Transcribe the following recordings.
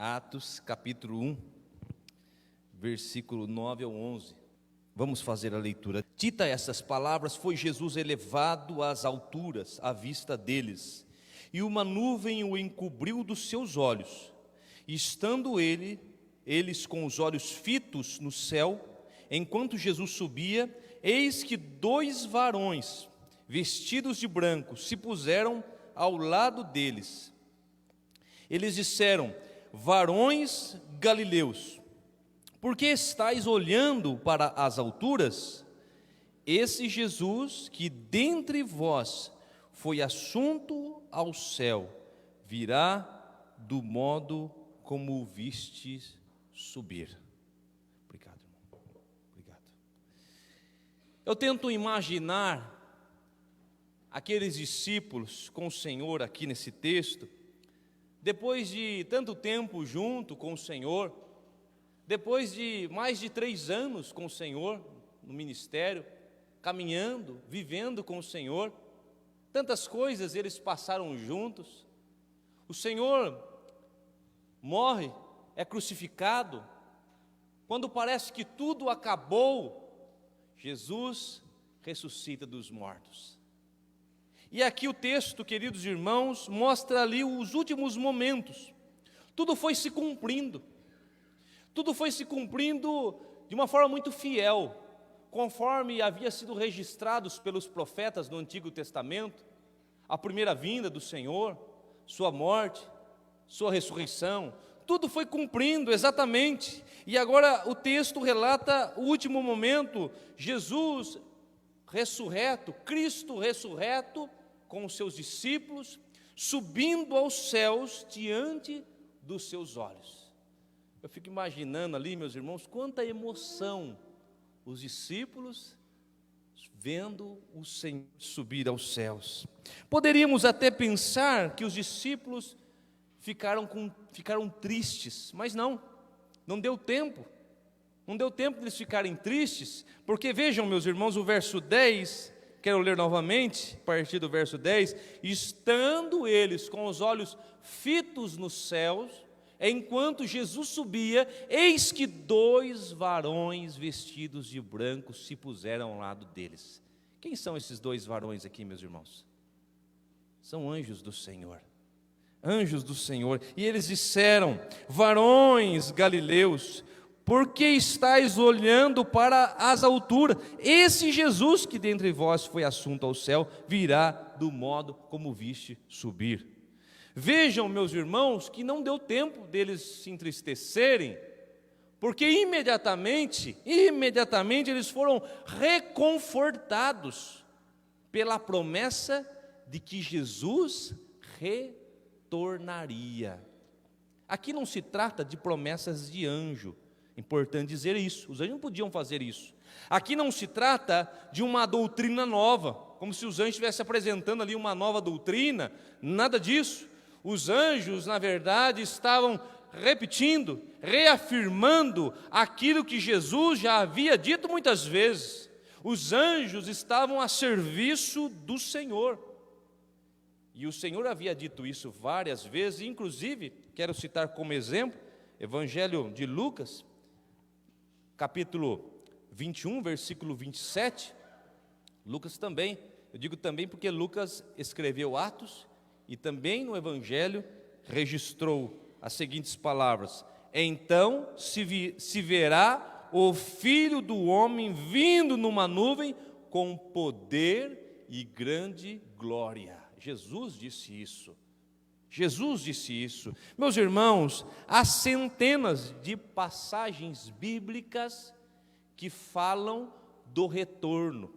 Atos capítulo 1, versículo 9 ao 11. Vamos fazer a leitura. Dita essas palavras, foi Jesus elevado às alturas à vista deles, e uma nuvem o encobriu dos seus olhos. E estando eles com os olhos fitos no céu, enquanto Jesus subia, eis que dois varões, vestidos de branco, se puseram ao lado deles. Eles disseram: varões galileus, por que estáis olhando para as alturas? Esse Jesus que dentre vós foi assunto ao céu, virá do modo como o vistes subir. Obrigado, irmão. Obrigado. Eu tento imaginar aqueles discípulos com o Senhor aqui nesse texto, depois de tanto tempo junto com o Senhor, depois de mais de 3 anos com o Senhor no ministério, caminhando, vivendo com o Senhor, tantas coisas eles passaram juntos. O Senhor morre, é crucificado. Quando parece que tudo acabou, Jesus ressuscita dos mortos. E aqui o texto, queridos irmãos, mostra ali os últimos momentos. Tudo foi se cumprindo. Tudo foi se cumprindo de uma forma muito fiel, conforme havia sido registrados pelos profetas no Antigo Testamento, a primeira vinda do Senhor, sua morte, sua ressurreição, tudo foi cumprindo exatamente. E agora o texto relata o último momento, Jesus ressurreto, Cristo ressurreto, com os seus discípulos, subindo aos céus diante dos seus olhos. Eu fico imaginando ali, meus irmãos, quanta emoção os discípulos vendo o Senhor subir aos céus. Poderíamos até pensar que os discípulos ficaram tristes, mas não deu tempo. Não deu tempo de eles ficarem tristes, porque vejam, meus irmãos, o verso 10, quero ler novamente, a partir do verso 10, estando eles com os olhos fitos nos céus, enquanto Jesus subia, eis que 2 varões vestidos de branco se puseram ao lado deles. Quem são esses 2 varões aqui, meus irmãos? São anjos do Senhor. Anjos do Senhor. E eles disseram: varões galileus, por que estáis olhando para as alturas? Esse Jesus que dentre vós foi assunto ao céu, virá do modo como viste subir. Vejam, meus irmãos, que não deu tempo deles se entristecerem, porque imediatamente eles foram reconfortados pela promessa de que Jesus retornaria. Aqui não se trata de promessas de anjo, importante dizer isso, os anjos não podiam fazer isso. Aqui não se trata de uma doutrina nova, como se os anjos estivessem apresentando ali uma nova doutrina, nada disso. Os anjos, na verdade, estavam repetindo, reafirmando aquilo que Jesus já havia dito muitas vezes. Os anjos estavam a serviço do Senhor. E o Senhor havia dito isso várias vezes, inclusive, quero citar como exemplo, Evangelho de Lucas, capítulo 21, versículo 27. Lucas também, eu digo também porque Lucas escreveu Atos, e também no Evangelho registrou as seguintes palavras: então se verá o Filho do Homem vindo numa nuvem com poder e grande glória. Jesus disse isso. Jesus disse isso. Meus irmãos, há centenas de passagens bíblicas que falam do retorno,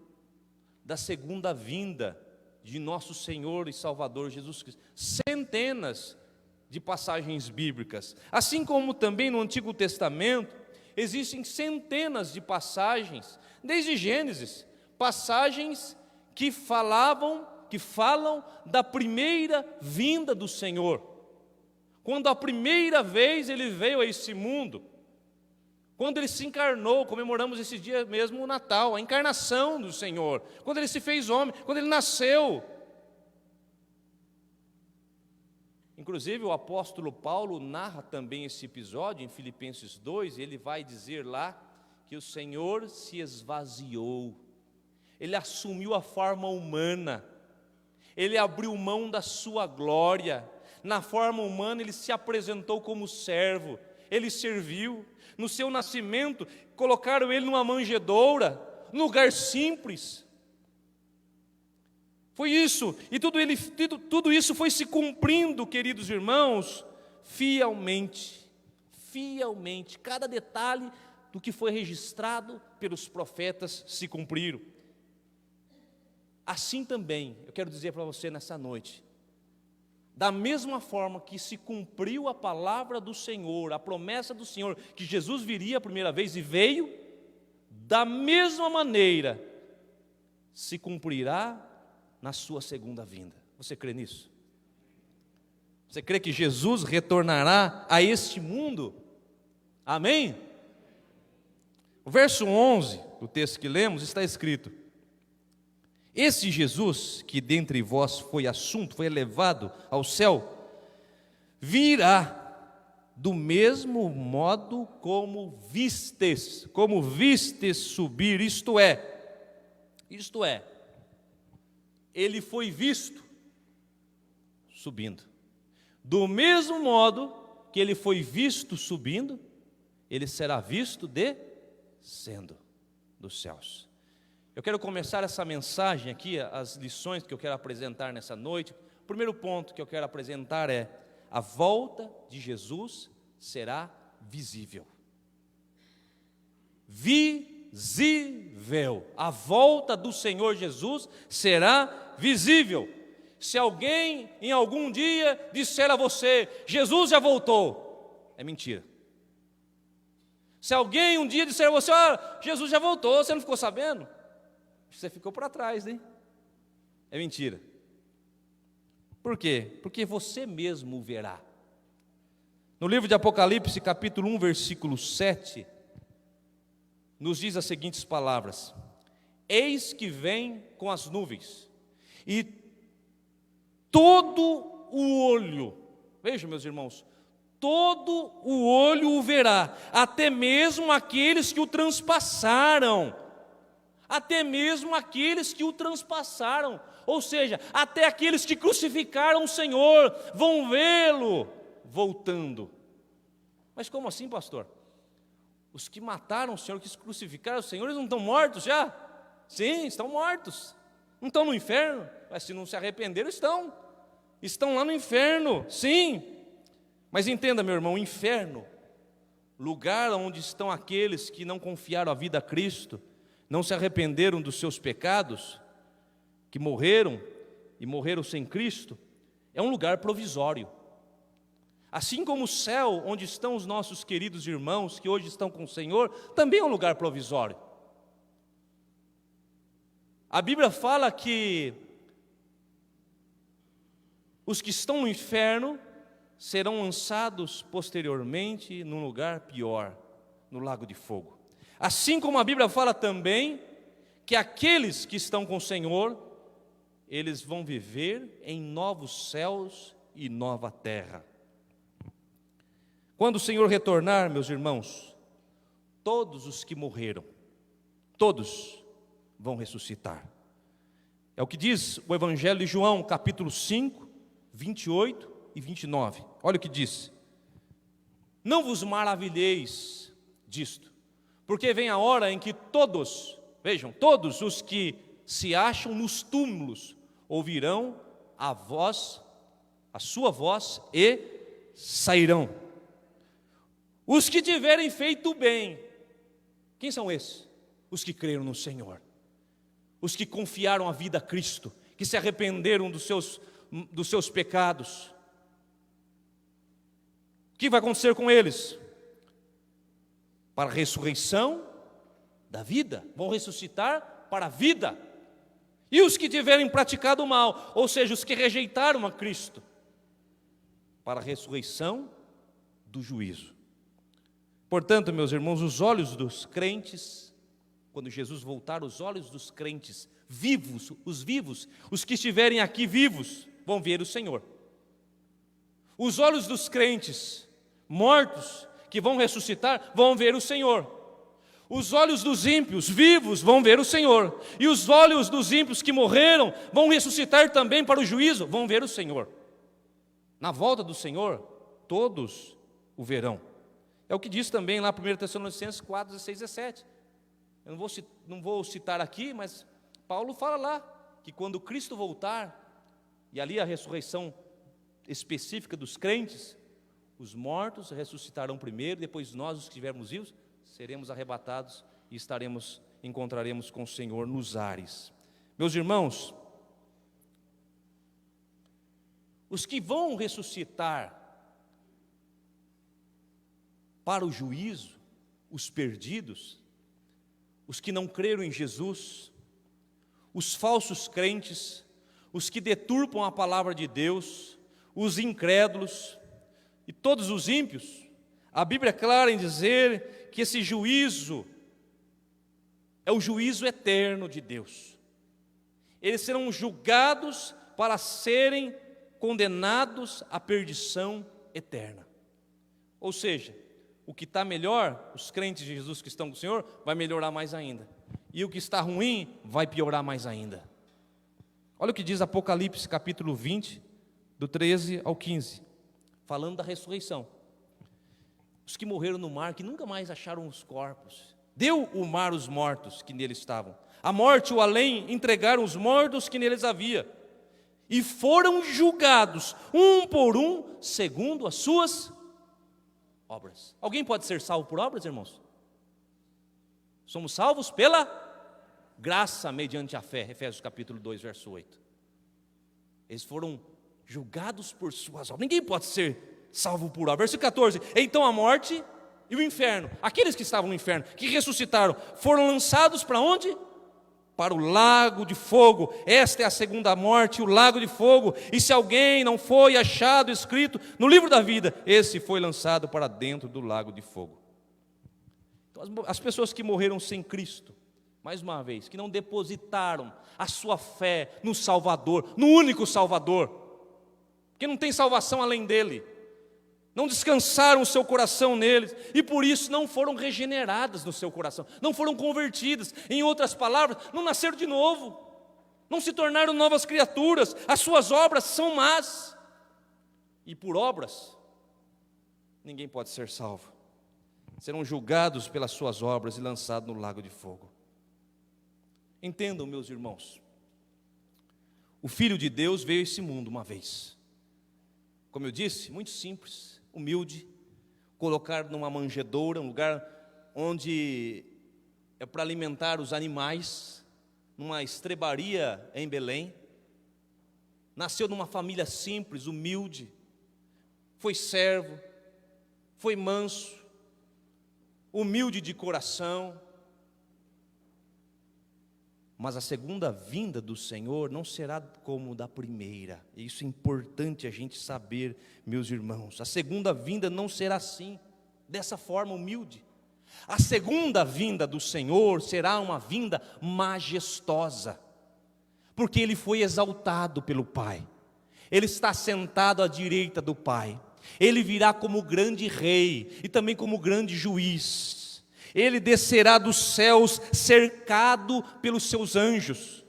da segunda vinda de nosso Senhor e Salvador Jesus Cristo. Centenas de passagens bíblicas. Assim como também no Antigo Testamento, existem centenas de passagens, desde Gênesis, passagens que falam da primeira vinda do Senhor. Quando a primeira vez Ele veio a esse mundo, quando Ele se encarnou, comemoramos esse dia mesmo o Natal, a encarnação do Senhor, quando Ele se fez homem, quando Ele nasceu. Inclusive o apóstolo Paulo narra também esse episódio em Filipenses 2, ele vai dizer lá que o Senhor se esvaziou, Ele assumiu a forma humana, Ele abriu mão da sua glória, na forma humana Ele se apresentou como servo, Ele serviu, no seu nascimento colocaram Ele numa manjedoura, num lugar simples. Foi isso, e tudo isso foi se cumprindo, queridos irmãos, fielmente, cada detalhe do que foi registrado pelos profetas se cumpriram. Assim também, eu quero dizer para você nessa noite, da mesma forma que se cumpriu a palavra do Senhor, a promessa do Senhor, que Jesus viria a primeira vez e veio, da mesma maneira se cumprirá na sua segunda vinda. Você crê nisso? Você crê que Jesus retornará a este mundo? Amém? O verso 11 do texto que lemos está escrito: esse Jesus que dentre vós foi assunto, foi elevado ao céu, virá do mesmo modo como vistes subir, isto é, ele foi visto subindo. Do mesmo modo que ele foi visto subindo, ele será visto descendo dos céus. Eu quero começar essa mensagem aqui, as lições que eu quero apresentar nessa noite. O primeiro ponto que eu quero apresentar é: a volta de Jesus será visível. Visível. A volta do Senhor Jesus será visível. Se alguém em algum dia disser a você: Jesus já voltou, é mentira. Se alguém um dia disser a você: Jesus já voltou, você não ficou sabendo? Você ficou para trás, hein? É mentira. Por quê? Porque você mesmo o verá. No livro de Apocalipse, capítulo 1, versículo 7, nos diz as seguintes palavras: eis que vem com as nuvens, e todo o olho, vejam meus irmãos, todo o olho o verá, até mesmo aqueles que o transpassaram, ou seja, até aqueles que crucificaram o Senhor, vão vê-lo voltando. Mas como assim, pastor? Os que mataram o Senhor, que crucificaram o Senhor, eles não estão mortos já? Sim, estão mortos. Não estão no inferno? Mas se não se arrependeram, estão lá no inferno, sim. Mas entenda, meu irmão, o inferno, lugar onde estão aqueles que não confiaram a vida a Cristo, não se arrependeram dos seus pecados, que morreram e morreram sem Cristo, é um lugar provisório. Assim como o céu, onde estão os nossos queridos irmãos que hoje estão com o Senhor, também é um lugar provisório. A Bíblia fala que os que estão no inferno serão lançados posteriormente num lugar pior, no lago de fogo. Assim como a Bíblia fala também que aqueles que estão com o Senhor, eles vão viver em novos céus e nova terra. Quando o Senhor retornar, meus irmãos, todos os que morreram, todos vão ressuscitar. É o que diz o Evangelho de João, capítulo 5, 28 e 29. Olha o que diz: não vos maravilheis disto, porque vem a hora em que todos, vejam, todos os que se acham nos túmulos, ouvirão a sua voz e sairão. Os que tiverem feito bem, quem são esses? Os que creram no Senhor, os que confiaram a vida a Cristo, que se arrependeram dos seus pecados. O que vai acontecer com eles? Para a ressurreição da vida, vão ressuscitar para a vida. E os que tiverem praticado o mal, ou seja, os que rejeitaram a Cristo, para a ressurreição do juízo. Portanto, meus irmãos, os olhos dos crentes, quando Jesus voltar, os olhos dos crentes vivos, os que estiverem aqui vivos, vão ver o Senhor. Os olhos dos crentes mortos, que vão ressuscitar, vão ver o Senhor. Os olhos dos ímpios vivos vão ver o Senhor. E os olhos dos ímpios que morreram vão ressuscitar também para o juízo, vão ver o Senhor. Na volta do Senhor, todos o verão. É o que diz também lá 1 Tessalonicenses 4, 16 e 17. Eu não vou citar aqui, mas Paulo fala lá, que quando Cristo voltar, e ali a ressurreição específica dos crentes, os mortos ressuscitarão primeiro, depois nós, os que estivermos vivos, seremos arrebatados e encontraremos com o Senhor nos ares. Meus irmãos, os que vão ressuscitar para o juízo, os perdidos, os que não creram em Jesus, os falsos crentes, os que deturpam a palavra de Deus, os incrédulos e todos os ímpios, a Bíblia é clara em dizer que esse juízo é o juízo eterno de Deus. Eles serão julgados para serem condenados à perdição eterna. Ou seja, o que está melhor, os crentes de Jesus que estão com o Senhor, vai melhorar mais ainda. E o que está ruim, vai piorar mais ainda. Olha o que diz Apocalipse capítulo 20, do 13 ao 15, falando da ressurreição. Os que morreram no mar, que nunca mais acharam os corpos, deu o mar os mortos que nele estavam. A morte e o além entregaram os mortos que neles havia. E foram julgados, um por um, segundo as suas obras. Alguém pode ser salvo por obras, irmãos? Somos salvos pela graça mediante a fé. Efésios capítulo 2, verso 8. Eles foram julgados por suas obras. Ninguém pode ser salvo por obras. Verso 14. Então a morte e o inferno, aqueles que estavam no inferno, que ressuscitaram, foram lançados para onde? Para o lago de fogo. Esta é a segunda morte, o lago de fogo. E se alguém não foi achado escrito no livro da vida, esse foi lançado para dentro do lago de fogo. Então, as pessoas que morreram sem Cristo, mais uma vez, que não depositaram a sua fé no Salvador, no único Salvador, porque não tem salvação além dele, não descansaram o seu coração neles, e por isso não foram regeneradas no seu coração, não foram convertidas, em outras palavras, não nasceram de novo, não se tornaram novas criaturas, as suas obras são más, e por obras, ninguém pode ser salvo, serão julgados pelas suas obras e lançados no lago de fogo. Entendam, meus irmãos, o Filho de Deus veio a esse mundo uma vez, como eu disse, muito simples, humilde, colocar numa manjedoura, um lugar onde é para alimentar os animais, numa estrebaria em Belém, nasceu numa família simples, humilde, foi servo, foi manso, humilde de coração, mas a segunda vinda do Senhor não será como da primeira. Isso é importante a gente saber, meus irmãos. A segunda vinda não será assim, dessa forma humilde. A segunda vinda do Senhor será uma vinda majestosa, porque Ele foi exaltado pelo Pai. Ele está sentado à direita do Pai. Ele virá como grande rei e também como grande juiz. Ele descerá dos céus cercado pelos seus anjos.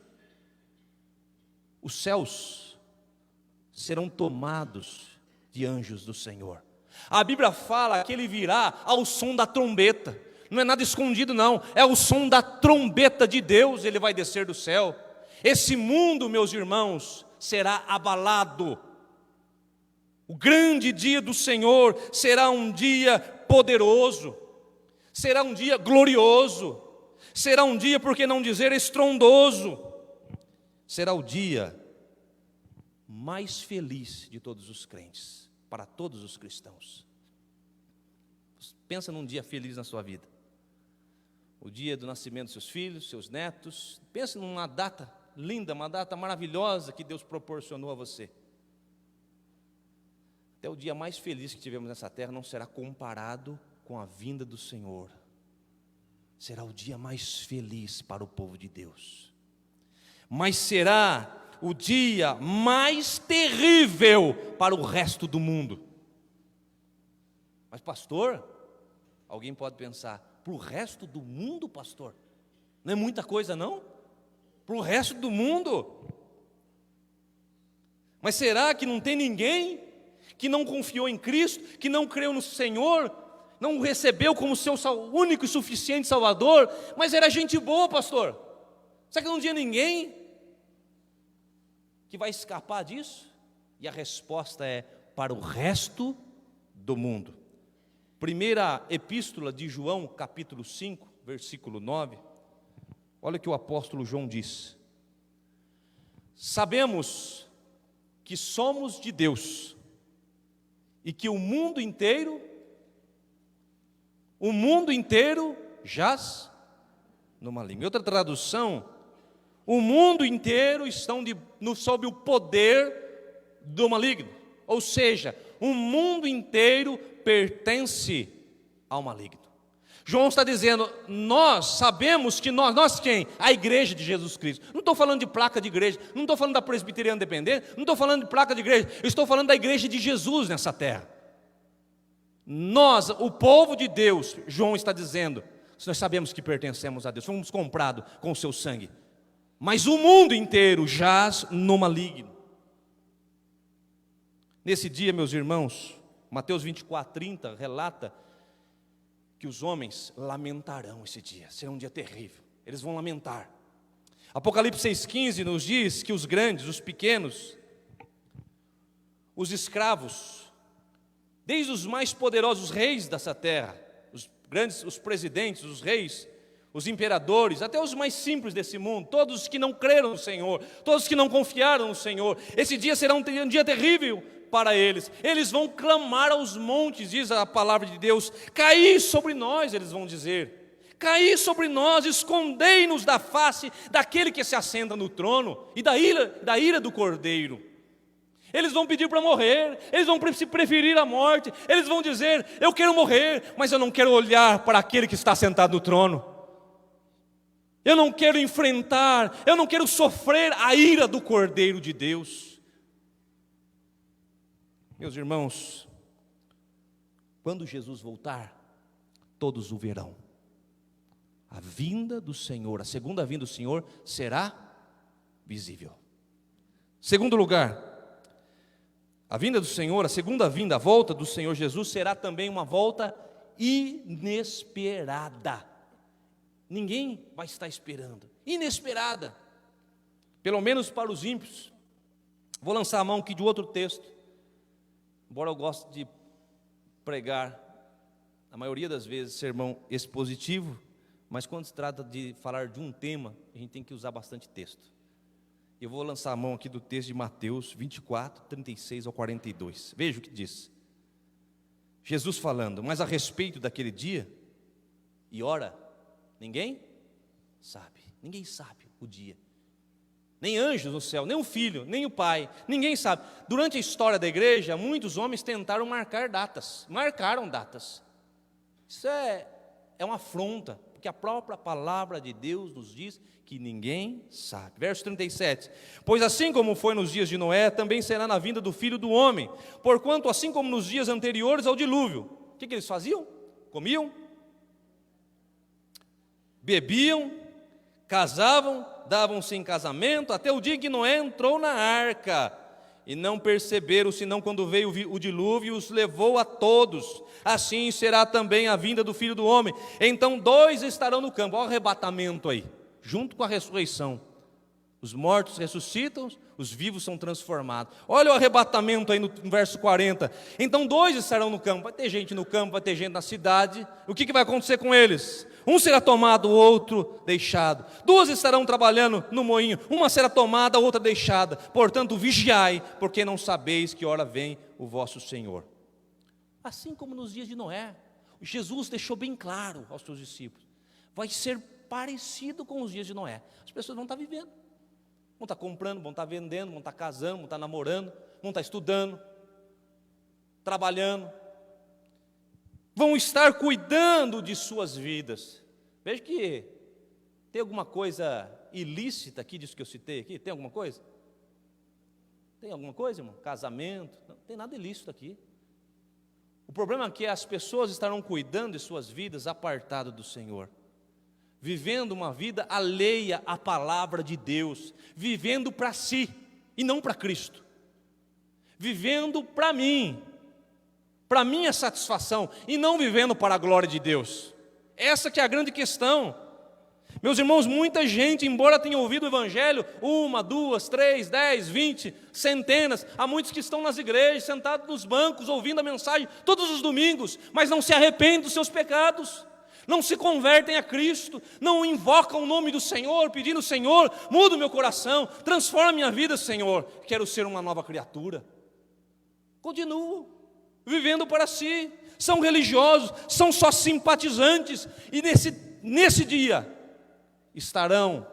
Os céus serão tomados de anjos do Senhor. A Bíblia fala que Ele virá ao som da trombeta. Não é nada escondido não, é o som da trombeta de Deus. Ele vai descer do céu. Esse mundo, meus irmãos, será abalado. O grande dia do Senhor será um dia poderoso. Será um dia glorioso, será um dia, por que não dizer, estrondoso, será o dia mais feliz de todos os crentes, para todos os cristãos. Pensa num dia feliz na sua vida, o dia do nascimento dos seus filhos, seus netos, pensa numa data linda, uma data maravilhosa que Deus proporcionou a você. Até o dia mais feliz que tivemos nessa terra não será comparado com a vinda do Senhor. Será o dia mais feliz para o povo de Deus. Mas será o dia mais terrível para o resto do mundo. Mas pastor, alguém pode pensar, para o resto do mundo, pastor? Não é muita coisa não? Para o resto do mundo? Mas será que não tem ninguém que não confiou em Cristo, que não creu no Senhor, não o recebeu como seu único e suficiente Salvador, mas era gente boa, pastor? Será que não tinha ninguém que vai escapar disso? E a resposta é: para o resto do mundo. Primeira epístola de João, capítulo 5, versículo 9. Olha o que o apóstolo João diz: sabemos que somos de Deus e que o mundo inteiro jaz no maligno. Em outra tradução, o mundo inteiro estão sob o poder do maligno. Ou seja, o mundo inteiro pertence ao maligno. João está dizendo, nós sabemos que nós quem? A igreja de Jesus Cristo. Não estou falando de placa de igreja, não estou falando da presbiteriana independente, não estou falando de placa de igreja, eu estou falando da igreja de Jesus nessa terra. Nós, o povo de Deus, João está dizendo, nós sabemos que pertencemos a Deus, fomos comprados com o seu sangue. Mas o mundo inteiro jaz no maligno. Nesse dia, meus irmãos, Mateus 24:30 relata que os homens lamentarão esse dia, será um dia terrível, eles vão lamentar. Apocalipse 6,15 nos diz que os grandes, os pequenos, os escravos, desde os mais poderosos reis dessa terra, os grandes, os presidentes, os reis, os imperadores, até os mais simples desse mundo, todos os que não creram no Senhor, todos os que não confiaram no Senhor, esse dia será um dia terrível para eles. Eles vão clamar aos montes, diz a palavra de Deus, caí sobre nós, eles vão dizer, caí sobre nós, escondei-nos da face daquele que se assenta no trono e da ira do Cordeiro. Eles vão pedir para morrer, eles vão preferir a morte, eles vão dizer, eu quero morrer, mas eu não quero olhar para aquele que está sentado no trono. Eu não quero enfrentar, eu não quero sofrer a ira do Cordeiro de Deus. Meus irmãos, quando Jesus voltar, todos o verão. A vinda do Senhor, a segunda vinda do Senhor será visível. Segundo lugar, a vinda do Senhor, a segunda vinda, a volta do Senhor Jesus será também uma volta inesperada. Ninguém vai estar esperando, inesperada, pelo menos para os ímpios. Vou lançar a mão aqui de outro texto. Embora eu goste de pregar, a maioria das vezes, sermão expositivo, mas quando se trata de falar de um tema, a gente tem que usar bastante texto. Eu vou lançar a mão aqui do texto de Mateus 24, 36 ao 42. Veja o que diz. Jesus falando, mas a respeito daquele dia e hora, ninguém sabe o dia. Nem anjos no céu, nem o Filho, nem o Pai, ninguém sabe. Durante a história da igreja, muitos homens tentaram marcaram datas. Isso é uma afronta, porque a própria palavra de Deus nos diz que ninguém sabe. Verso 37, pois assim como foi nos dias de Noé, também será na vinda do Filho do Homem, porquanto assim como nos dias anteriores ao dilúvio, o que eles faziam? Comiam, bebiam, casavam, davam-se em casamento, até o dia que Noé entrou na arca, e não perceberam, senão quando veio o dilúvio, os levou a todos. Assim será também a vinda do Filho do Homem. Então 2 estarão no campo, olha o arrebatamento aí, junto com a ressurreição. Os mortos ressuscitam, os vivos são transformados. Olha o arrebatamento aí no verso 40. Então 2 estarão no campo, vai ter gente no campo, vai ter gente na cidade. O que vai acontecer com eles? Um será tomado, o outro deixado. 2 estarão trabalhando no moinho, uma será tomada, a outra deixada. Portanto, vigiai, porque não sabeis que hora vem o vosso Senhor. Assim como nos dias de Noé, Jesus deixou bem claro aos seus discípulos, vai ser parecido com os dias de Noé. As pessoas vão estar vivendo, vão estar comprando, vão estar vendendo, vão estar casando, vão estar namorando, vão estar estudando, trabalhando, vão estar cuidando de suas vidas. Veja que tem alguma coisa ilícita aqui disso que eu citei aqui? Tem alguma coisa? Tem alguma coisa, irmão? Casamento? Não tem nada ilícito aqui. O problema é que as pessoas estarão cuidando de suas vidas apartado do Senhor, vivendo uma vida alheia à palavra de Deus, vivendo para si e não para Cristo, vivendo para mim, para minha satisfação, e não vivendo para a glória de Deus. Essa que é a grande questão. Meus irmãos, muita gente, embora tenha ouvido o Evangelho 1, 2, 3, 10, 20, centenas, há muitos que estão nas igrejas, sentados nos bancos, ouvindo a mensagem todos os domingos, mas não se arrependem dos seus pecados, não se convertem a Cristo, não invocam o nome do Senhor, pedindo: Senhor, muda o meu coração, transforma a minha vida, Senhor, quero ser uma nova criatura. Continuam vivendo para si, são religiosos, são só simpatizantes, e nesse dia estarão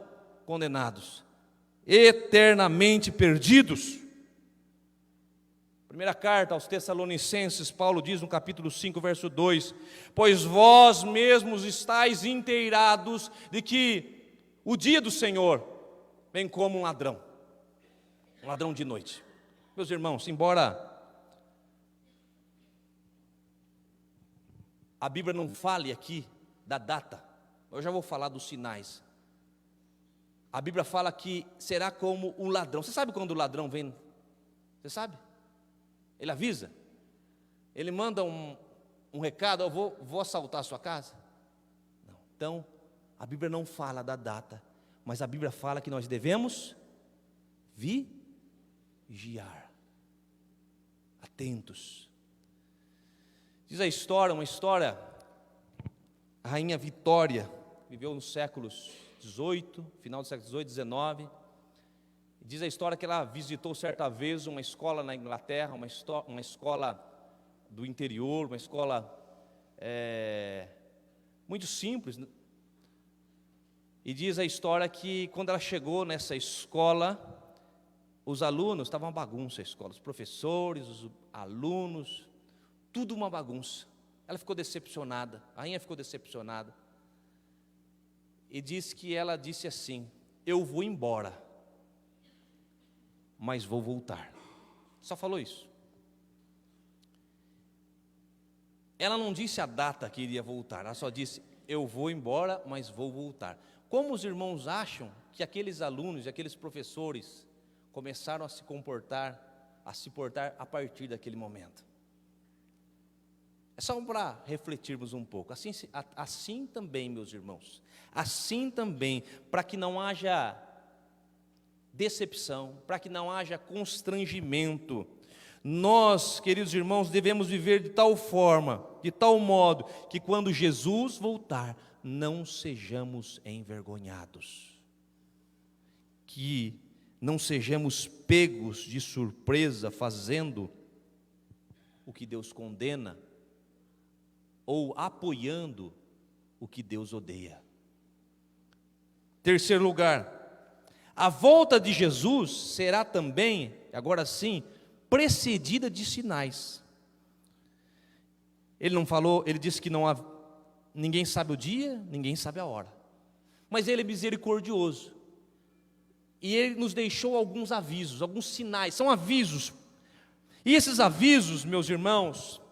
condenados, eternamente perdidos. Primeira carta aos Tessalonicenses, Paulo diz no capítulo 5, verso 2: pois vós mesmos estáis inteirados de que o dia do Senhor vem como um ladrão de noite. Meus irmãos, embora a Bíblia não fale aqui da data, eu já vou falar dos sinais. A Bíblia fala que será como um ladrão. Você sabe quando o ladrão vem? Você sabe? Ele avisa. Ele manda um recado: eu vou assaltar a sua casa. Não. Então, a Bíblia não fala da data, mas a Bíblia fala que nós devemos vigiar, atentos. Diz a história, a rainha Vitória viveu nos séculos 18, final do século 18, 19. Diz a história que ela visitou certa vez uma escola na Inglaterra, uma escola do interior, uma escola muito simples. E diz a história que quando ela chegou nessa escola, os alunos, estavam uma bagunça a escola, os professores, os alunos, tudo uma bagunça. Ela ficou decepcionada, a rainha ficou decepcionada. E diz que ela disse assim: eu vou embora, mas vou voltar. Só falou isso. Ela não disse a data que iria voltar, ela só disse: eu vou embora, mas vou voltar. Como os irmãos acham que aqueles alunos e aqueles professores começaram a se portar a partir daquele momento? É só para refletirmos um pouco. Assim também, meus irmãos, assim também, para que não haja decepção, para que não haja constrangimento, nós, queridos irmãos, devemos viver de tal forma, de tal modo, que quando Jesus voltar, não sejamos envergonhados, que não sejamos pegos de surpresa fazendo o que Deus condena, ou apoiando o que Deus odeia. Terceiro lugar, a volta de Jesus será também, agora sim, precedida de sinais. Ele não falou, ele disse que ninguém sabe o dia, ninguém sabe a hora, mas ele é misericordioso, e ele nos deixou alguns avisos, alguns sinais, são avisos, e esses avisos, meus irmãos,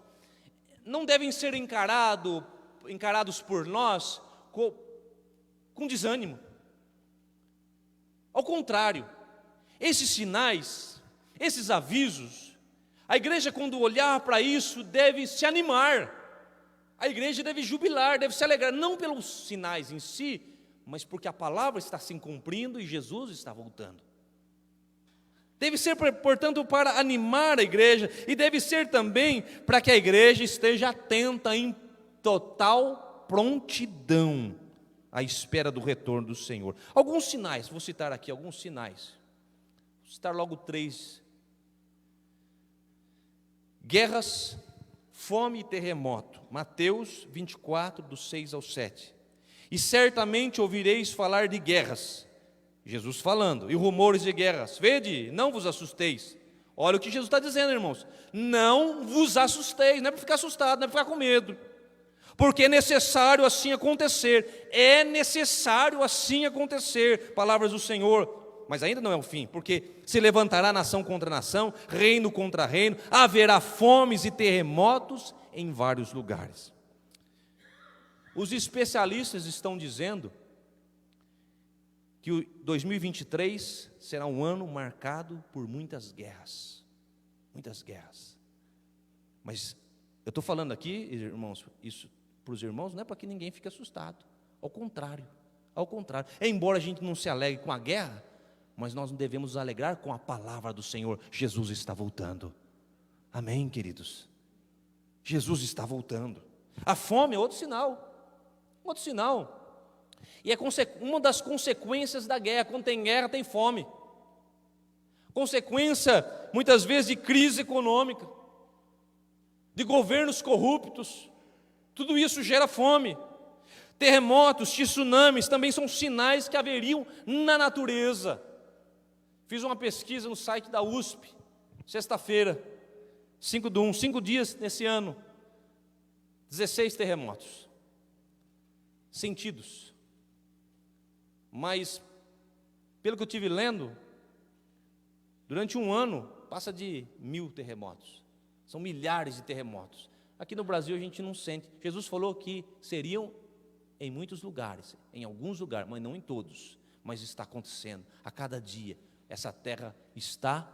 não devem ser encarados por nós com desânimo. Ao contrário, esses sinais, esses avisos, a igreja, quando olhar para isso, deve se animar, a igreja deve jubilar, deve se alegrar, não pelos sinais em si, mas porque a palavra está se cumprindo e Jesus está voltando. Deve ser, portanto, para animar a igreja, e deve ser também para que a igreja esteja atenta em total prontidão à espera do retorno do Senhor. Alguns sinais, vou citar aqui alguns sinais. Vou citar logo 3. Guerras, fome e terremoto. Mateus 24, do 6 ao 7. E certamente ouvireis falar de guerras. Jesus falando, e rumores de guerras. Vede, não vos assusteis. Olha o que Jesus está dizendo, irmãos. Não vos assusteis, não é para ficar assustado, não é para ficar com medo. Porque é necessário assim acontecer. É necessário assim acontecer. Palavras do Senhor. mas ainda não é o fim, porque se levantará nação contra nação, reino contra reino, haverá fomes e terremotos em vários lugares. Os especialistas estão dizendo que o 2023 será um ano marcado por muitas guerras. Muitas guerras. Mas eu estou falando aqui, irmãos, isso para os irmãos não é para que ninguém fique assustado. Ao contrário. Embora a gente não se alegre com a guerra, mas nós devemos nos alegrar com a palavra do Senhor. Jesus está voltando. Amém, queridos? Jesus está voltando. A fome é outro sinal. Outro sinal. E é uma das consequências da guerra. Quando tem guerra, tem fome. Consequência, muitas vezes, de crise econômica, de governos corruptos. Tudo isso gera fome. Terremotos, tsunamis também são sinais que haveriam na natureza. Fiz uma pesquisa no site da USP, sexta-feira, 5/1, 5 dias nesse ano, 16 terremotos. Sentidos. Mas, pelo que eu estive lendo, durante um ano, passa de 1000 terremotos. São milhares de terremotos. Aqui no Brasil a gente não sente. Jesus falou que seriam em muitos lugares, em alguns lugares, mas não em todos. Mas está acontecendo. A cada dia, essa terra está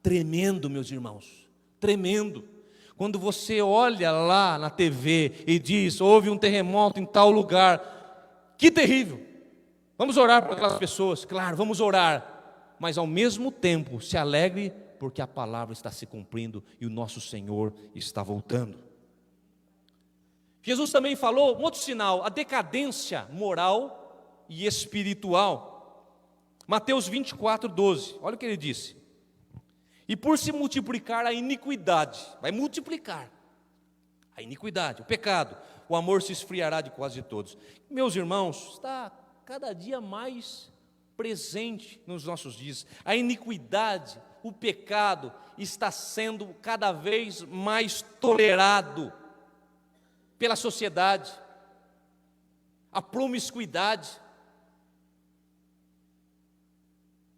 tremendo, meus irmãos. Tremendo. Quando você olha lá na TV e diz, houve um terremoto em tal lugar, que terrível. Vamos orar por aquelas pessoas, claro, vamos orar. Mas ao mesmo tempo, se alegre, porque a palavra está se cumprindo e o nosso Senhor está voltando. Jesus também falou, um outro sinal, a decadência moral e espiritual. Mateus 24:12, olha o que ele disse. E por se multiplicar a iniquidade, vai multiplicar a iniquidade, o pecado, o amor se esfriará de quase todos. Meus irmãos, está cada dia mais presente nos nossos dias. A iniquidade, o pecado está sendo cada vez mais tolerado pela sociedade. A promiscuidade,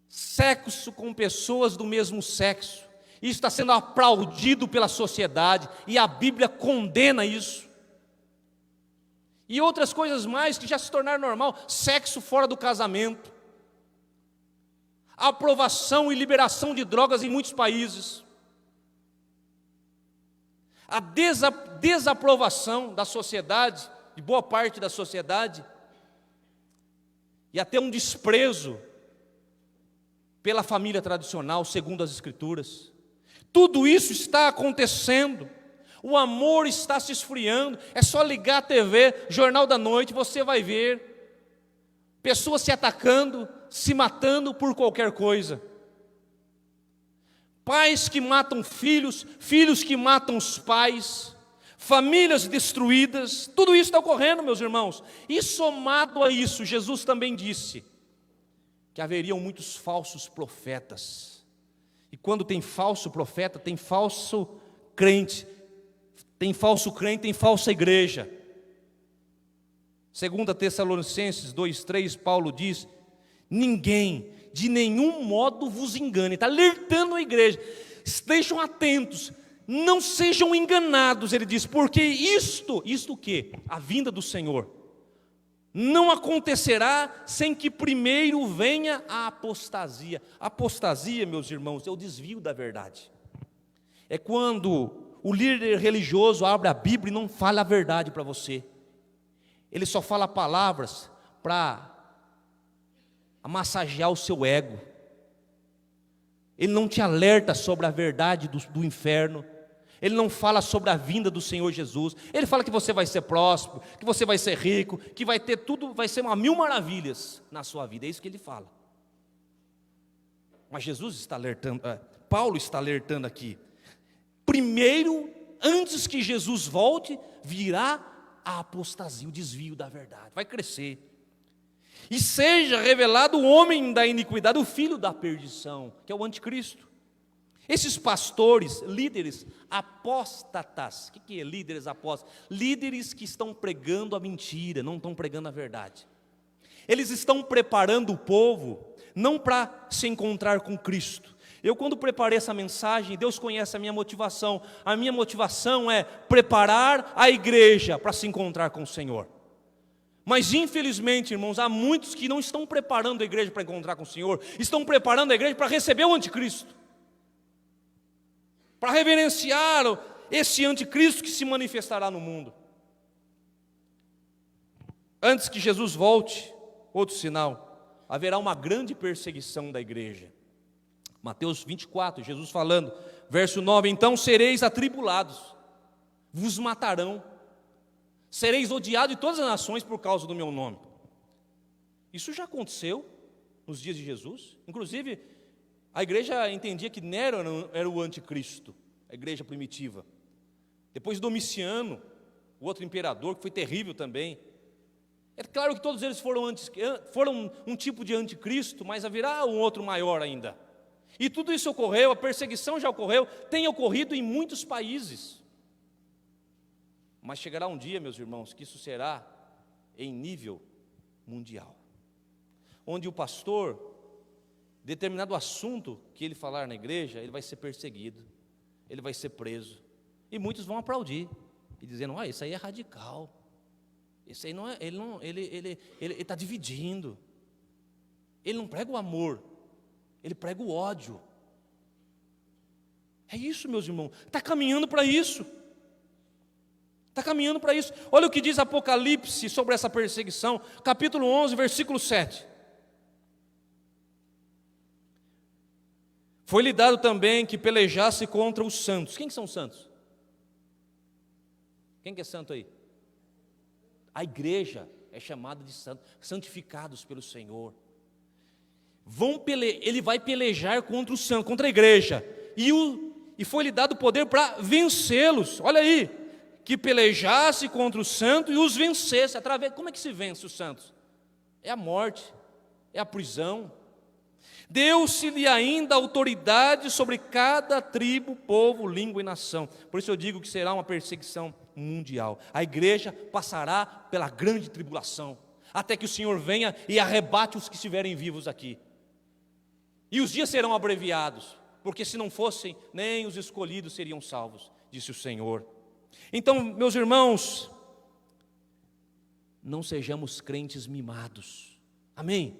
sexo com pessoas do mesmo sexo, isso está sendo aplaudido pela sociedade e a Bíblia condena isso. E outras coisas mais que já se tornaram normal, sexo fora do casamento, aprovação e liberação de drogas em muitos países, a desaprovação da sociedade, de boa parte da sociedade, e até um desprezo pela família tradicional, segundo as Escrituras. Tudo isso está acontecendo. O amor está se esfriando. É só ligar a TV, Jornal da Noite, você vai ver pessoas se atacando, se matando por qualquer coisa. Pais que matam filhos, filhos que matam os pais, famílias destruídas. Tudo isso está ocorrendo, meus irmãos. E somado a isso, Jesus também disse que haveriam muitos falsos profetas. E quando tem falso profeta, tem falso crente. Tem falso crente, tem falsa igreja. 2 Tessalonicenses 2:3, Paulo diz: ninguém, de nenhum modo vos engane. Está alertando a igreja. Estejam atentos, não sejam enganados, ele diz, porque isto o quê? A vinda do Senhor não acontecerá sem que primeiro venha a apostasia. Apostasia, meus irmãos, é o desvio da verdade. É quando o líder religioso abre a Bíblia e não fala a verdade para você. Ele só fala palavras para massagear o seu ego. Ele não te alerta sobre a verdade do inferno. Ele não fala sobre a vinda do Senhor Jesus. Ele fala que você vai ser próspero, que você vai ser rico, que vai ter tudo, vai ser uma 1000 maravilhas na sua vida. É isso que ele fala. Mas Jesus está alertando, Paulo está alertando aqui. Primeiro, antes que Jesus volte, virá a apostasia, o desvio da verdade. Vai crescer. E seja revelado o homem da iniquidade, o filho da perdição, que é o anticristo. Esses pastores, líderes apóstatas, o que é líderes apóstatas? Líderes que estão pregando a mentira, não estão pregando a verdade. Eles estão preparando o povo não para se encontrar com Cristo. Eu, quando preparei essa mensagem, Deus conhece a minha motivação. A minha motivação é preparar a igreja para se encontrar com o Senhor. Mas infelizmente, irmãos, há muitos que não estão preparando a igreja para encontrar com o Senhor, estão preparando a igreja para receber o anticristo, para reverenciar esse anticristo que se manifestará no mundo. Antes que Jesus volte, outro sinal, haverá uma grande perseguição da igreja. Mateus 24, Jesus falando, verso 9: então sereis atribulados, vos matarão, sereis odiados de todas as nações por causa do meu nome. Isso já aconteceu nos dias de Jesus. Inclusive, a igreja entendia que Nero era o anticristo, a igreja primitiva. Depois Domiciano, o outro imperador, que foi terrível também. É claro que todos eles foram um tipo de anticristo, mas haverá um outro maior ainda. E tudo isso ocorreu, a perseguição já ocorreu, tem ocorrido em muitos países. Mas chegará um dia, meus irmãos, que isso será em nível mundial, onde o pastor, determinado assunto que ele falar na igreja, ele vai ser perseguido, ele vai ser preso, e muitos vão aplaudir, e dizendo: isso aí é radical, isso aí não é, ele está dividindo, ele não prega o amor, ele prega o ódio. É isso, meus irmãos, está caminhando para isso. Está caminhando para isso. Olha o que diz Apocalipse sobre essa perseguição, capítulo 11, versículo 7. Foi-lhe dado também que pelejasse contra os santos. Quem são os santos? Quem que é santo aí? A igreja é chamada de santo, santificados pelo Senhor. Ele vai pelejar contra os santos, contra a igreja, e foi-lhe dado poder para vencê-los. Olha aí, que pelejasse contra os santos e os vencesse. Como é que se vence os santos? É a morte, é a prisão. Deu-se-lhe ainda autoridade sobre cada tribo, povo, língua e nação. Por isso eu digo que será uma perseguição mundial. A igreja passará pela grande tribulação, até que o Senhor venha e arrebate os que estiverem vivos aqui. E os dias serão abreviados, porque se não fossem, nem os escolhidos seriam salvos, disse o Senhor. Então, meus irmãos, não sejamos crentes mimados. Amém?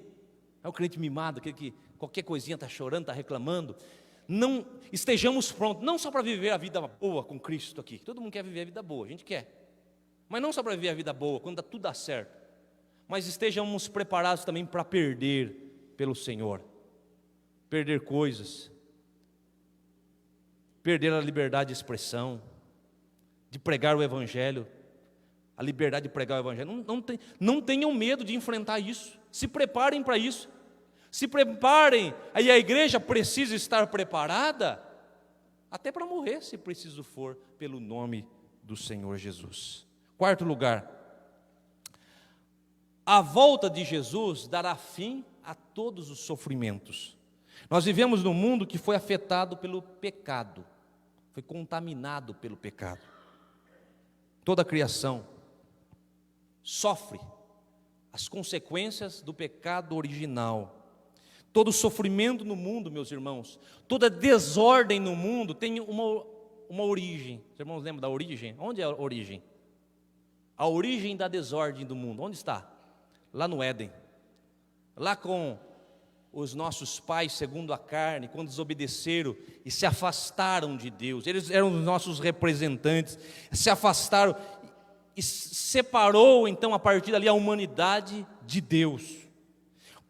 É o crente mimado, aquele que qualquer coisinha está chorando, está reclamando. Não estejamos prontos, não só para viver a vida boa com Cristo aqui. Todo mundo quer viver a vida boa, a gente quer. Mas não só para viver a vida boa, quando tudo dá certo. Mas estejamos preparados também para perder pelo Senhor. Perder coisas. Perder a liberdade de expressão, de pregar o Evangelho, a liberdade de pregar o Evangelho. Não tenham medo de enfrentar isso. Se preparem para isso. Se preparem, aí a igreja precisa estar preparada, até para morrer, se preciso for, pelo nome do Senhor Jesus. Quarto lugar, a volta de Jesus dará fim a todos os sofrimentos. Nós vivemos num mundo que foi afetado pelo pecado, foi contaminado pelo pecado. Toda a criação sofre as consequências do pecado original. Todo sofrimento no mundo, meus irmãos, toda desordem no mundo tem uma origem. Os irmãos lembram da origem? Onde é a origem? A origem da desordem do mundo, onde está? Lá no Éden. Lá com os nossos pais, segundo a carne, quando desobedeceram e se afastaram de Deus. Eles eram os nossos representantes, se afastaram e separou então a partir dali a humanidade de Deus.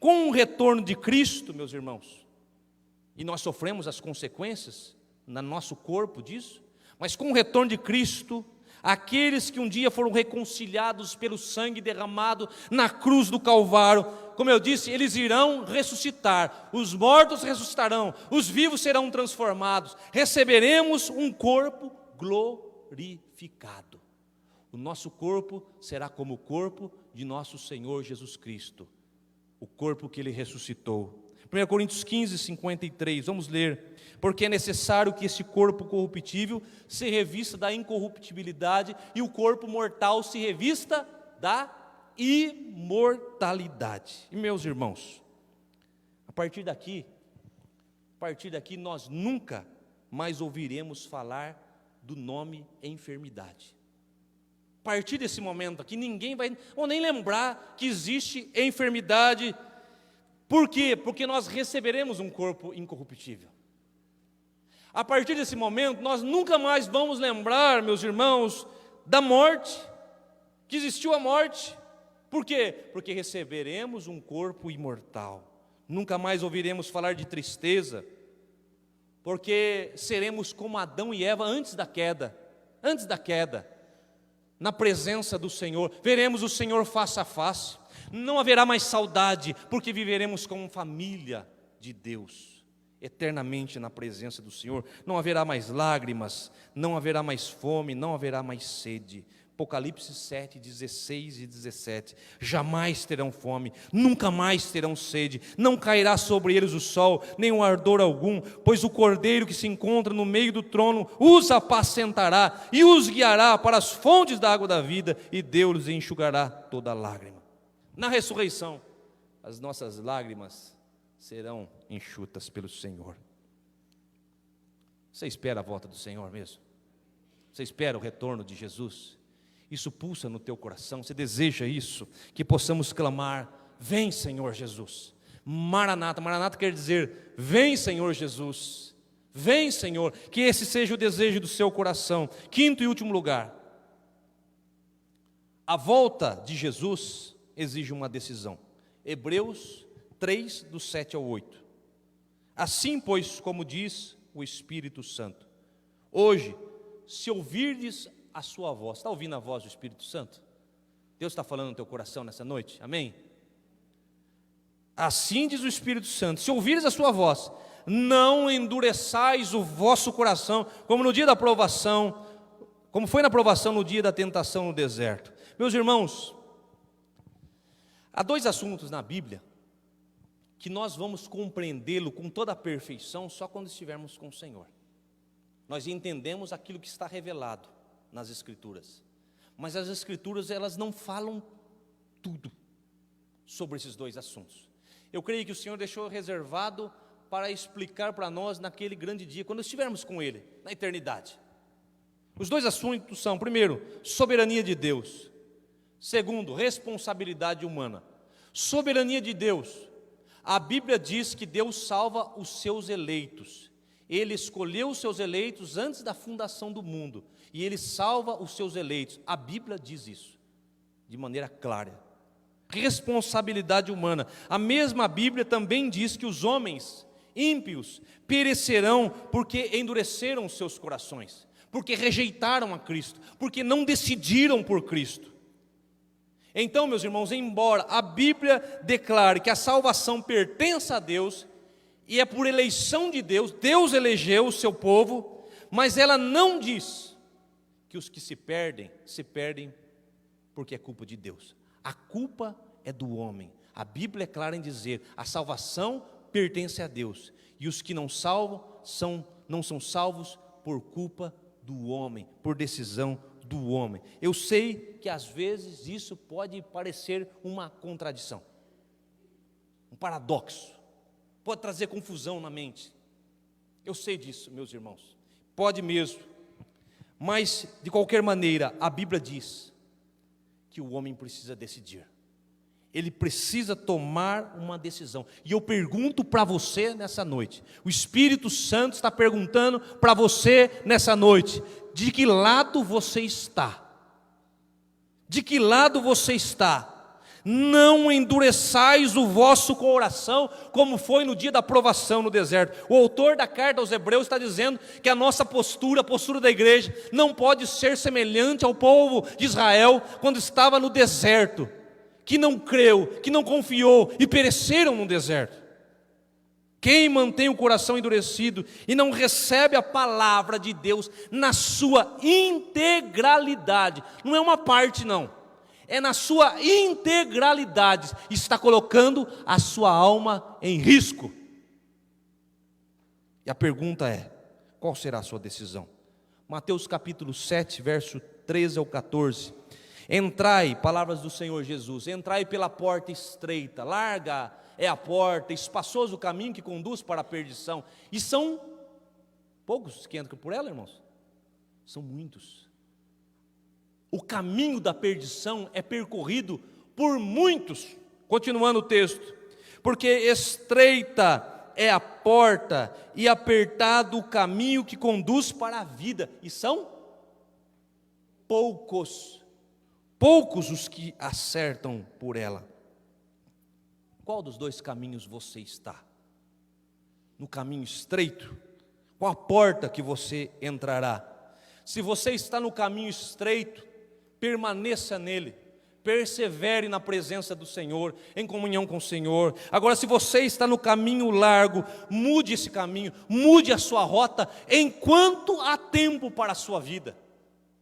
Com o retorno de Cristo, meus irmãos, e nós sofremos as consequências no nosso corpo disso, mas com o retorno de Cristo, aqueles que um dia foram reconciliados pelo sangue derramado na cruz do Calvário, como eu disse, eles irão ressuscitar, os mortos ressuscitarão, os vivos serão transformados, receberemos um corpo glorificado. O nosso corpo será como o corpo de nosso Senhor Jesus Cristo, o corpo que Ele ressuscitou. 1 Coríntios 15, 53, vamos ler. Porque é necessário que esse corpo corruptível se revista da incorruptibilidade e o corpo mortal se revista da imortalidade. E meus irmãos, a partir daqui nós nunca mais ouviremos falar do nome enfermidade. A partir desse momento aqui, ninguém vai ou nem lembrar que existe enfermidade. Por quê? Porque nós receberemos um corpo incorruptível. A partir desse momento, nós nunca mais vamos lembrar, meus irmãos, da morte, que existiu a morte. Por quê? Porque receberemos um corpo imortal. Nunca mais ouviremos falar de tristeza, porque seremos como Adão e Eva antes da queda, na presença do Senhor. Veremos o Senhor face a face. Não haverá mais saudade, porque viveremos como família de Deus, eternamente na presença do Senhor. Não haverá mais lágrimas, não haverá mais fome, não haverá mais sede. Apocalipse 7, 16 e 17. Jamais terão fome, nunca mais terão sede, não cairá sobre eles o sol, nem um ardor algum, pois o Cordeiro que se encontra no meio do trono os apacentará e os guiará para as fontes da água da vida, e Deus lhes enxugará toda lágrima. Na ressurreição, as nossas lágrimas serão enxutas pelo Senhor. Você espera a volta do Senhor mesmo? Você espera o retorno de Jesus? Isso pulsa no teu coração, você deseja isso, que possamos clamar: vem Senhor Jesus, Maranata. Maranata quer dizer, vem Senhor Jesus, vem Senhor, que esse seja o desejo do seu coração. Quinto e último lugar, a volta de Jesus exige uma decisão. Hebreus 3, do 7 ao 8. Assim, pois, como diz o Espírito Santo, hoje, se ouvirdes a sua voz. Está ouvindo a voz do Espírito Santo? Deus está falando no teu coração nessa noite? Amém? Assim diz o Espírito Santo: se ouvires a sua voz, não endureçais o vosso coração, como no dia da provação, como foi na provação no dia da tentação no deserto. Meus irmãos, há dois assuntos na Bíblia que nós vamos compreendê-lo com toda a perfeição só quando estivermos com o Senhor. Nós entendemos aquilo que está revelado nas Escrituras, mas as Escrituras, elas não falam tudo sobre esses dois assuntos. Eu creio que o Senhor deixou reservado para explicar para nós naquele grande dia, quando estivermos com Ele, na eternidade. Os dois assuntos são: primeiro, soberania de Deus; segundo, responsabilidade humana. Soberania de Deus. A Bíblia diz que Deus salva os seus eleitos. Ele escolheu os seus eleitos antes da fundação do mundo, e Ele salva os seus eleitos. A Bíblia diz isso, de maneira clara. Responsabilidade humana. A mesma Bíblia também diz que os homens ímpios perecerão porque endureceram os seus corações, porque rejeitaram a Cristo, porque não decidiram por Cristo. Então, meus irmãos, embora a Bíblia declare que a salvação pertence a Deus, e é por eleição de Deus, Deus elegeu o seu povo, mas ela não diz que os que se perdem porque é culpa de Deus. A culpa é do homem. A Bíblia é clara em dizer: a salvação pertence a Deus, e os que não são salvos por culpa do homem, por decisão do homem. Eu sei que às vezes isso pode parecer uma contradição, um paradoxo, pode trazer confusão na mente. Eu sei disso, meus irmãos, pode mesmo. Mas, de qualquer maneira, a Bíblia diz que o homem precisa decidir. Ele precisa tomar uma decisão. E eu pergunto para você nessa noite, o Espírito Santo está perguntando para você nessa noite: de que lado você está? De que lado você está? Não endureçais o vosso coração, como foi no dia da provação no deserto. O autor da carta aos Hebreus está dizendo que a nossa postura, a postura da igreja, não pode ser semelhante ao povo de Israel quando estava no deserto, que não creu, que não confiou e pereceram no deserto. Quem mantém o coração endurecido e não recebe a palavra de Deus na sua integralidade, não é uma parte não, é na sua integralidade, está colocando a sua alma em risco. E a pergunta é: qual será a sua decisão? Mateus capítulo 7, verso 13 ao 14. Entrai, palavras do Senhor Jesus, entrai pela porta estreita, larga é a porta, espaçoso o caminho que conduz para a perdição. E são poucos que entram por ela, irmãos. São muitos. O caminho da perdição é percorrido por muitos. Continuando o texto. Porque estreita é a porta e apertado o caminho que conduz para a vida. E são poucos os que acertam por ela. Qual dos dois caminhos você está? No caminho estreito? Qual a porta que você entrará? Se você está no caminho estreito, permaneça nele, persevere na presença do Senhor, em comunhão com o Senhor. Agora, se você está no caminho largo, mude esse caminho, mude a sua rota, enquanto há tempo para a sua vida.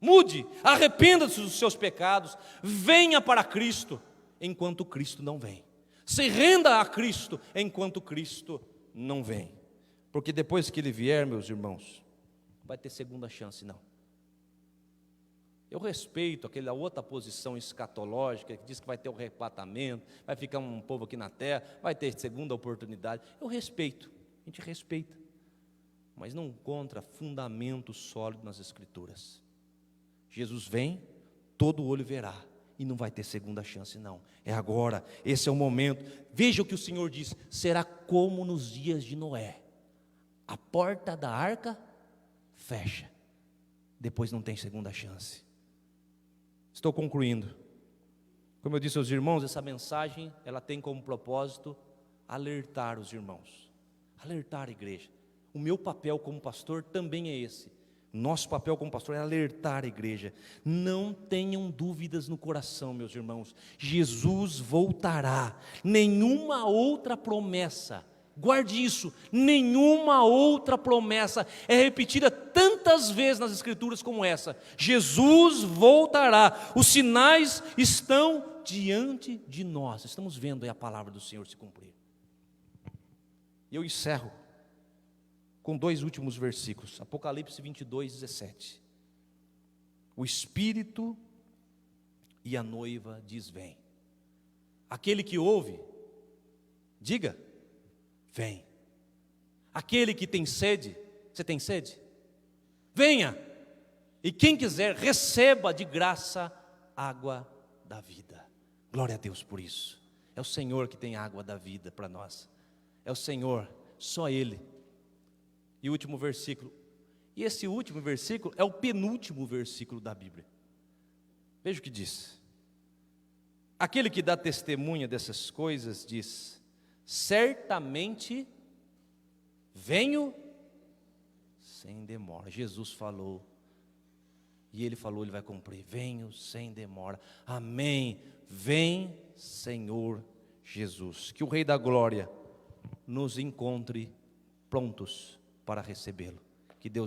Mude, arrependa-se dos seus pecados, venha para Cristo, enquanto Cristo não vem. Se renda a Cristo, enquanto Cristo não vem. Porque depois que Ele vier, meus irmãos, não vai ter segunda chance, não. Eu respeito aquela outra posição escatológica, que diz que vai ter o arrebatamento, vai ficar um povo aqui na terra, vai ter segunda oportunidade. Eu respeito, a gente respeita, mas não encontra fundamento sólido nas Escrituras. Jesus vem, todo olho verá, e não vai ter segunda chance não, é agora, esse é o momento. Veja o que o Senhor diz: será como nos dias de Noé, a porta da arca fecha, depois não tem segunda chance. Estou concluindo. Como eu disse aos irmãos, essa mensagem, ela tem como propósito alertar os irmãos, alertar a igreja. O meu papel como pastor também é esse. Nosso papel como pastor é alertar a igreja. Não tenham dúvidas no coração, meus irmãos. Jesus voltará. Nenhuma outra promessa, guarde isso, nenhuma outra promessa é repetida tantas vezes nas Escrituras como essa. Jesus voltará. Os sinais estão diante de nós. Estamos vendo aí a palavra do Senhor se cumprir. Eu encerro com dois últimos versículos, Apocalipse 22, 17. O Espírito e a noiva diz: vem. Aquele que ouve, diga: vem. Aquele que tem sede, você tem sede? Venha. E quem quiser, receba de graça água da vida. Glória a Deus por isso. É o Senhor que tem água da vida para nós. É o Senhor, só Ele. E o último versículo, e esse último versículo é o penúltimo versículo da Bíblia. Veja o que diz: aquele que dá testemunha dessas coisas diz: certamente venho sem demora. Jesus falou, e Ele falou, Ele vai cumprir. Venho sem demora. Amém. Vem, Senhor Jesus. Que o Rei da Glória nos encontre prontos para recebê-lo.